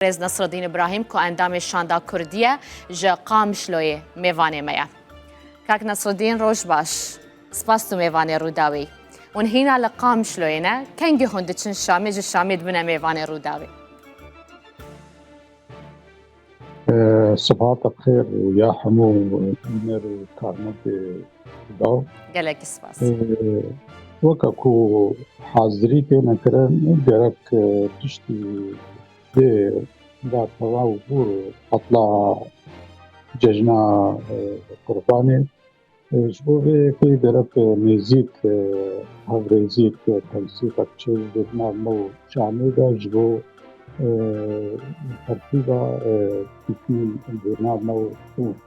رز نصرالدین ابراهیم که اندام شاندا کردیه جا قام شلوی میوانه میا. کاک نصرالدین روش باش. سپاس تو میوانه روداوی. اون هینا لقام شلوی نه کنگی هندچن شامی جو شامی دبنا میوانه روداوی. صباحك بخير ويا حمو نير كارمد داو گلک سپاس. وكاكو حاضري بينا كرن درك تشتي دي دا تواو بور اطلع ججنا قرباني جبو في درك ميزيك هفريزيك تنسيق تشي بدنا مو شامي دا جبو ترتيبا تكون البرنامج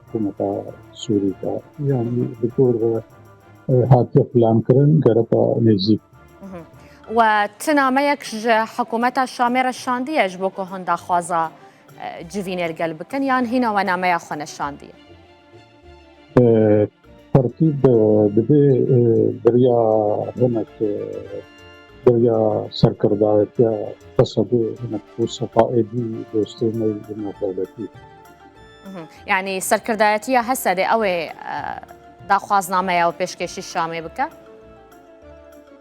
حكومة سوريا يعني بطور هاتف بلان كرن قربا نزيك و تناميك حكومة الشامرة الشاندية جبوكو هندا خوازا جوين القلب كان يان هنا وناميا خون الشاندية ترتيب دبي بريا هناك بريا سركردايتيا تصدي هناك وصفائدي دوستيني دولتي يعني سركردايتيا هسه دي اوي دا خوازناميا وبيشكيشي الشامي بكا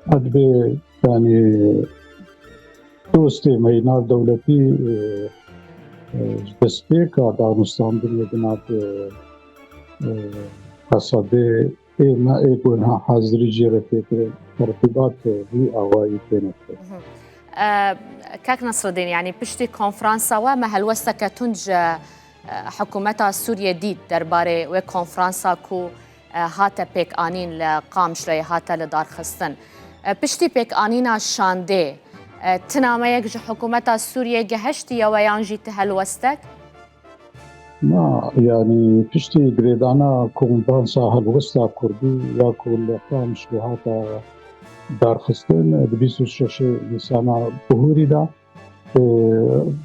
أدبي يعني دوستي مينار دولتي دستيكا دانستان دنيا بنات تصدي ما يكونها حاضري جيرتي ترتيبات هي أوائي كانت كاك نصر الدين يعني بشتي كونفرانسا وما هلوسك تنج حكومة سوريا ديد درباري وكونفرانسا كو هاتا بيك آنين لقامش لي هاتا لدار خستن بشتي بيك آنينا شاندي تناميك جو حكومة سوريا جهشتي ويانجي تهلوستك؟ ما يعني بشتي جريدانا كونفرانسا هلوستا كردي ياكل قامش لهاتا دار خستن دبيسو الشاشة لسانا بهوري دا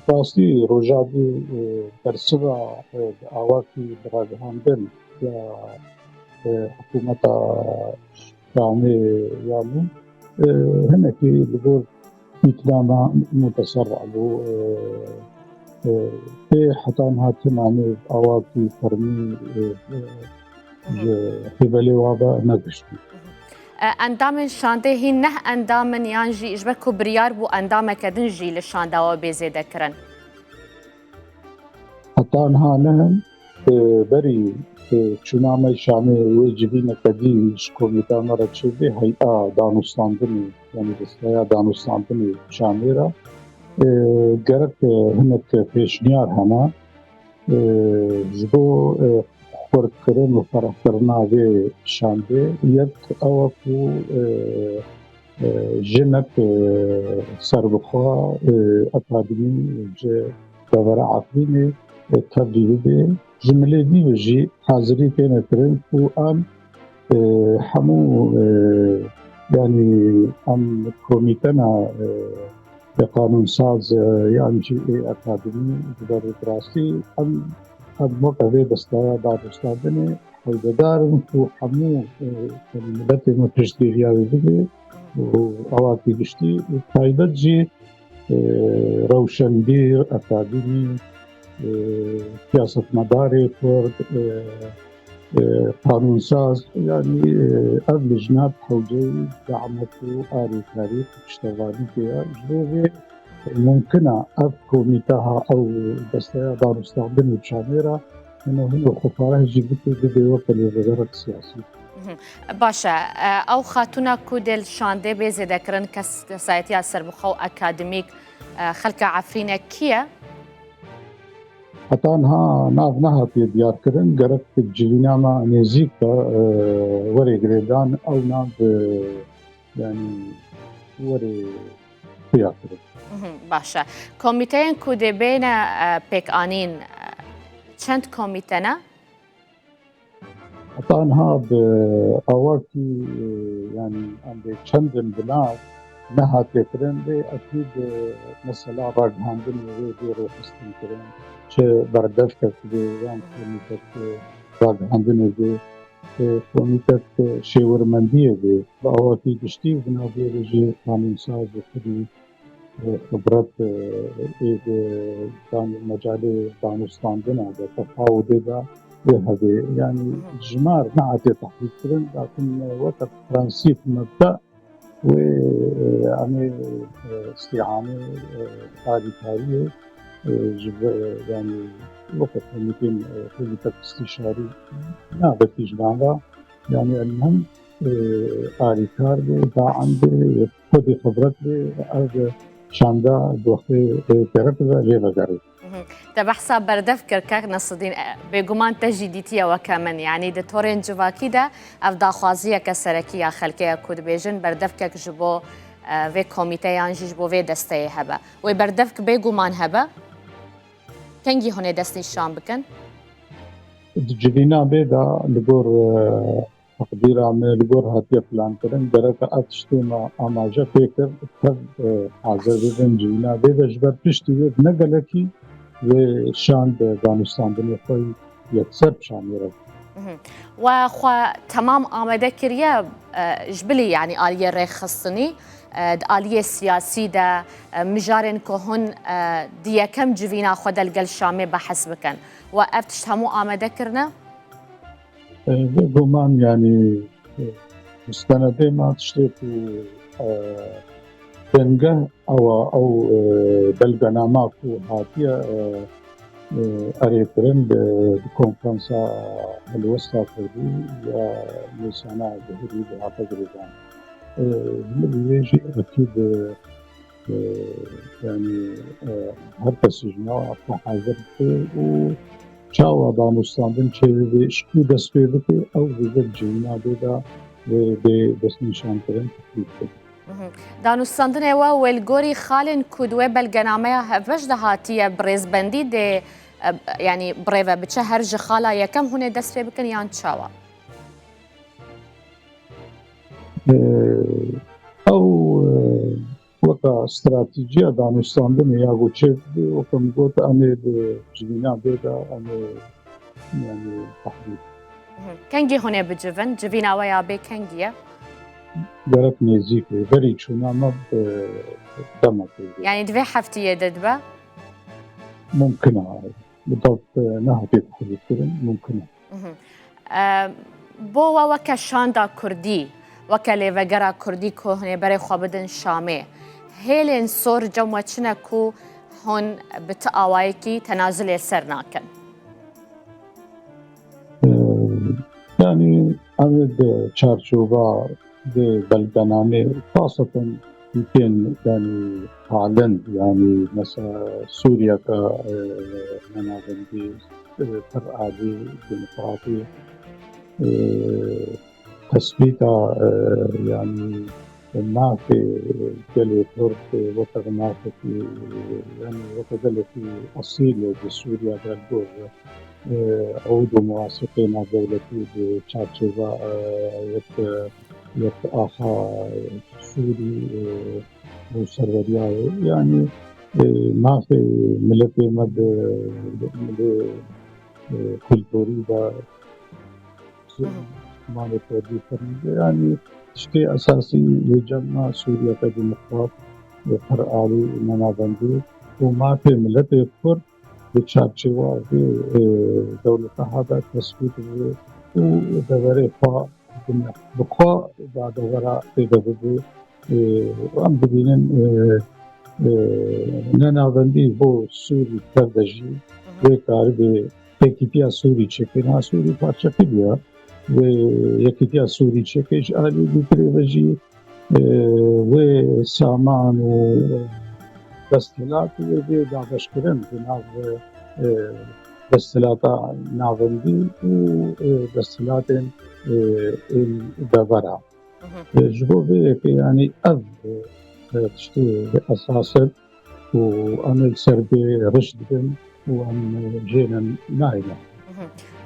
باستي روجادي برسبا آواكي براغهاندن يا حكومة شامي يامو هناكي بقول إكلاما متسرع له في حتى تمامي آواكي فرمي حبالي وابا نقشتي اندام شانده هی نه اندام یانجی اجبرکو بریار بو اندام کدنجی لشانده و بیزیده کرن حتى انها نهن بري تشونامي شامي ويجبين كدي كوميتا مرة شبه هيئة دانوستاندني يعني بسيا دانوستاندني شاميرا جرك هناك بيشنيار هنا جبو خورد كرن و فرح کرنا به شانده یک اوکو جنك سربخوا اکادمی جه دور عقلینه تبدیل به جمله دیوژی حاضری کنه کرن و ام همو يعني ام كوميتنا قانون ساز يعني اكاديمي دار دراسي ام الموقع دستايا دانستاندني حيدارن و حمو الملت المتجديريا بده وأواكي دشتي فايدة جي روشنبير أكاديمي سياسة مداري فرد قانون ساز يعني قبل جناب حوجي دعمته آري تاريخ اشتغالي فيها جروبي ممكنة أب كوميتاها أو دستايا دانستاندني بشاميرا إنه هنا خفاره جيبتي بدي وقت الوزارة السياسية باشا او خاتونا كودل شانده بيزي ذكرن كسايتي السربخو اكاديميك خلق عفرينه كيا حتى انها نافنها في ديار كرن قربت الجلينا ما نزيك وري جريدان او ناف يعني وري ديار كرن باشا كوميتين كودي بين بيك آنين چند كوميتنا حتى انها بأواكي يعني عند چند بلاد نها تكرن دي اكيد مثلا راجهاندن ويدي روحستن كرن چه برداشت كده يعني كوميتات راجهاندن دي كوميتات شيورمندية دي بأواكي دشتي بنا بيرجي قانون ساز وكدي خبرت كان مجال دانستاندنا تفاوض دا وهذه يعني جمار نعت تحديد كرن لكن وقت ترانسيت مبدأ ويعني استعانة تاريخية يعني وقت ممكن خلية استشاري نابت جمعنا يعني المهم آریکار به دا عند خود خبرت به از شاندا دوخه طرف و جیب گری. تبحث بردف كركاك نصدين بيجومان تجديدية وكمان يعني دكتورين جوا كده أفضل خوازية كسركية خلقية كود بيجن بردفكك جبو في كوميتيان جبو في دستي هبا وبردفك بيجومان هبا كنجي هون دستي الشام بكن جدينا بيدا لجور تقدير عمل لجور هاتي فلان كرن درك أتشتما أماجا فكر تب حاضر بيدن جدينا بيدا جبر تشتي نقلكي وشان دانستان بنيخوي يكسر شان يرد. وخوا تمام آمده كريا جبلي يعني آلية ريخصني آلية سياسي دا مجارن كهون ديا كم جوينا خود القل شامي بحس بكن وقفتش همو آمده كرنا؟ بگمان يعني مستنده ما تشتيكو بنگه او بلغنامه کو هاتیه أريترن بكونفرنسا الوسطى كردي يا نسانا بهري بهاتا جريدان بيجي أكيد يعني هر تسجنا حاضر و چاوا دانستاندن چه اشکی دست پیدا که او دیگر جینا بیدا و به دست نشان کردن تکلیف کرد. دانستاندن اوا والگوری خالن کدوه بلگنامه هفش دهاتیه برزبندی ده يعني بريفا بتشهر جخالا يكم هنا دست بكن يان تشاوا او وقت استراتيجية دانستاندن يا غوتشي وكم قلت أنا بجبينا بيدا أنا يعني تحديد كنجي هنا بجبن جبينا ويا بي كنجية جرت نزيك بري شونا ما بدمك يعني دفي حفتية ددبا ممكن بالضبط نهبي تحديد كرن ممكن بو وكا شاندا كردي وكا ليفاقرا كردي كو هنا بري خوابدن شامي هيلين صور جموتشنا كو هون بتقاوايكي تنازل السرناكن يعني أمد تشارشوبا دي بلدنامي خاصة يمكن يعني حالا يعني مثلا سوريا كمناظم دي فرقادي ديمقراطي تثبيتها يعني ما في جلي فرد وقت ما في يعني وقت جلي في أصيل بسوريا بالدور عودوا موافقين دولتي بتشارشوبا يك آخا سوري وسروريا يعني ما في ملتي مد كولتوري دا مالك ودي يعني شيء أساسي يجمع سوريا كديمقراط فرقالي منابندي وما في ملت يذكر بتشارشوا في دولة هذا تثبيت ودوري خا بخا بعد وراء تجدد وأم بدينن منابندي هو سوري كردجي وكارب تكتيا سوري تشكينا سوري فاشكيا ويكتيا سوري تشكيش علي بتريفجي وسامان ودستلات وداعش كرن بناء دستلات نافندي ودستلات الدبرة جوابي يعني أذ تشتي أساسا وأنا سربي رشد وأن جينا نايلة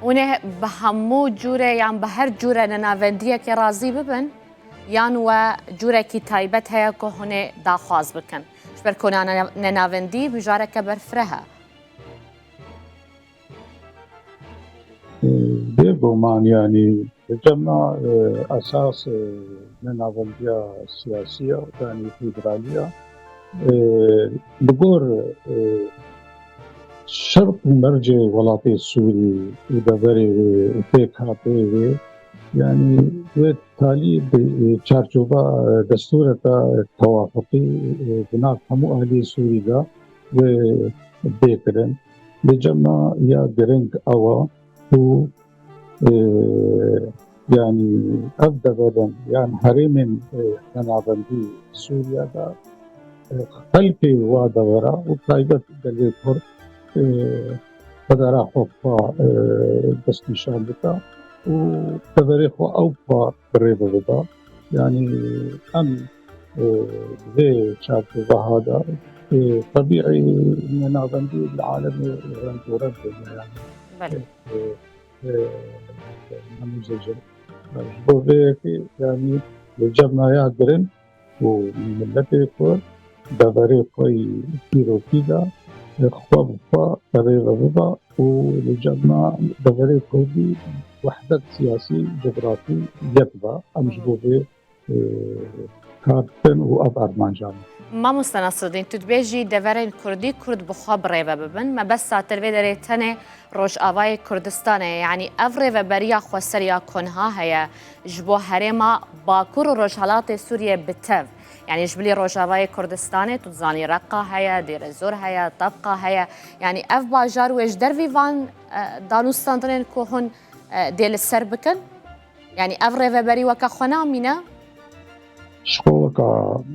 ونه بهمو جورة يعني بهر جورة ننافندية كرازي ببن يان وجورة كي تايبت هيا كو هنا داخواز بكن شبركونا ننافندي بجارة كبر فرها بيبومان يعني جمع أساس ننافندية سياسية يعني فيدرالية بقول شرط مرجع ولاطي السوري ودبري وفيك هاتي يعني وبالتالي بچارچوبا دستور توافقي بناء همو اهلي سوريا وبيكرن لجمع يا درنج اوا هو يعني ابدا بدن يعني هرم منابندي سوريا دا خلفي ودورا وطيبت دليل قدرها خوفا دستنشان بتا وتاريخ أوفى قريبة بدا يعني أم ذي شاف هذا طبيعي إن ناظندي العالم رنتورد يعني نموذج بوفيك يعني جبنا يادرن وملتي كور دبري كوي كيرو كيدا خواب قريبة بدا ولجبنا دبري كودي وحدة سياسي جغرافي يتبع أمجبوه كارتن وأب أرمان جامع ما مستنصرين تدبيجي دفرين كردي كرد بخاب ريبا ببن ما بس تلوي داري تاني روش آواي كردستان يعني أف ريبا بريا خوصريا كونها هيا جبو هريما باكور روشالات سوريا بتف يعني جبلي روش آواي كردستان تزاني رقا هيا دير الزور هيا طبقة هيا يعني أف باجار ويش درفي فان دانوستاندرين كوهن ديل السربكن يعني أف ريبا بري وكا خونا مينا شغلك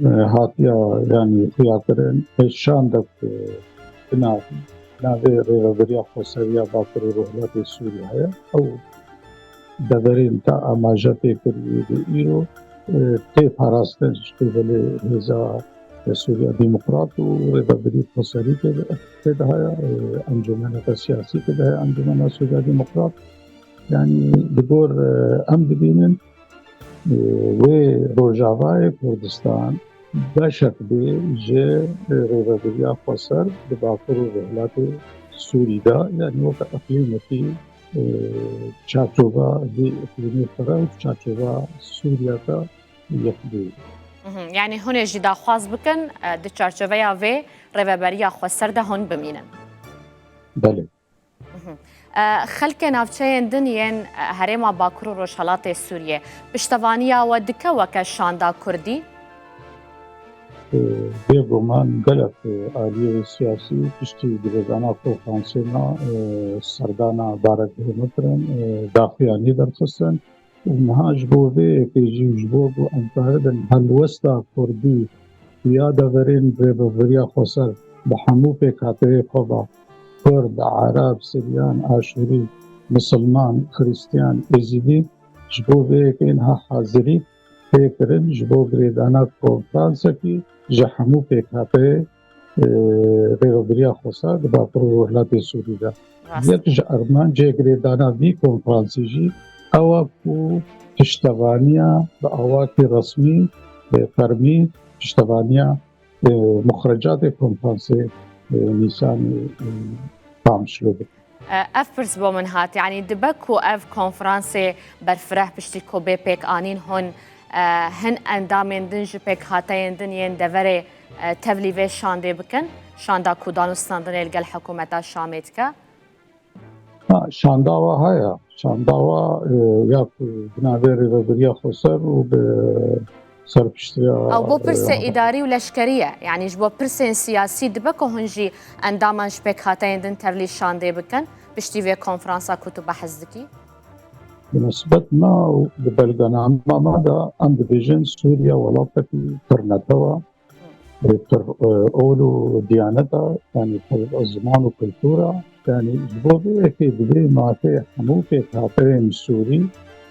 هاتيا يعني خياطرين شاندك نافي ريغبريا خوصريا باكر روحلات سوريا هيا أو دبرين تا أماجاتي كريو إيرو تي فاراستن شتوبلي هزا سوريا ديمقراط وريغبريا خوصري كده هيا أنجمنا السياسي كده هيا أنجمنا سوريا ديمقراط يعني بدور أم بدينن وروجاوای کردستان بشکلی جه روابطی خاصر به باکر و وحلات سوری دا یعنی وقت اقلیمتی چارچوبا دی اقلیمی فرا چارچوبا سوریا تا یخدی يعني هون جدا خاص بكن دي چارچوبا و روابطی خاصر ده هون بمینن بله خلک نافچین دنیان هرما باکر و روشالات سوریه پشتوانیا و دکه وکه شاندا کردی بێگومان گەلک ئالیەوەی سیاسی پشتی درێژانە کۆفرانسێنا سەردانا بارەکردنەکردن داخیانی دەرخستن و نەهاش بۆ vê ji bo ku em karin helwesta Kurdî ya deverên rêveberiya xweser bi hemû pêkhateyê xwe ve Kurd, Arab, Siryan, Aşûrî, Misilman, Xrîstiyan, Êzîdî ji bo vê ha hazirî pêkirin ji bo girêdana konfransekî ji hemû pêkhateyê rêveberiya xweser di Bakur û Welatê Sûrî de. Yek ji Armancê girêdana vî konfransî jî ew ku piştevaniya bi awakî resmî fermî piştevaniya muxrecatê konfransê نيسان طامشلو اف برس بو من هات يعني دبكو اف كونفرانسي برفرح بشتي كوبي بيك انين هون هن اندامين دنج بيك هاتين دنيين دفري تبليفي شاندي بكن شاندا كودانو ستاندن القل حكومة شاميتكا شانداوا هيا شانداوا ياكو بنادر ريفريا خسر وب او بو برسه اداري ولشكريه يعني جبو برسه سياسي دبكو هنجي اندامن شبك هاتين دن ترلي شاندي بكن بشتي في كونفرانسا كتب بحزدكي بنسبة ما ببلغنا ماذا ام ديفيجن سوريا ولاتكي ترنتوا تر اولو ديانتا يعني الزمان وكلتورا يعني جبو في بدي ما في حمو في هاتين سوري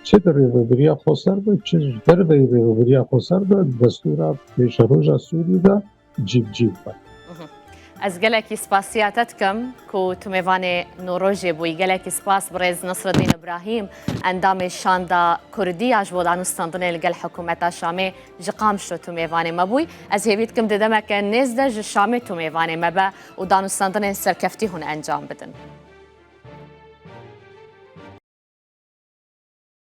چه در ریوبریا خسر به چه در ریوبریا خسر به دستورا پیشروجا سوری دا جیب با از گلکی سپاسیاتتکم کو تومیوان نوروژه بوی گلکی سپاس برز نصر الدین ابراهیم اندام شاندا کردی اجبو دانستاندن الگل حکومت شامه جقام شو تومیوان مبوی از هیویتکم ددمک نزد شامه تومیوان مبا و دانستاندن سرکفتی هون انجام بدن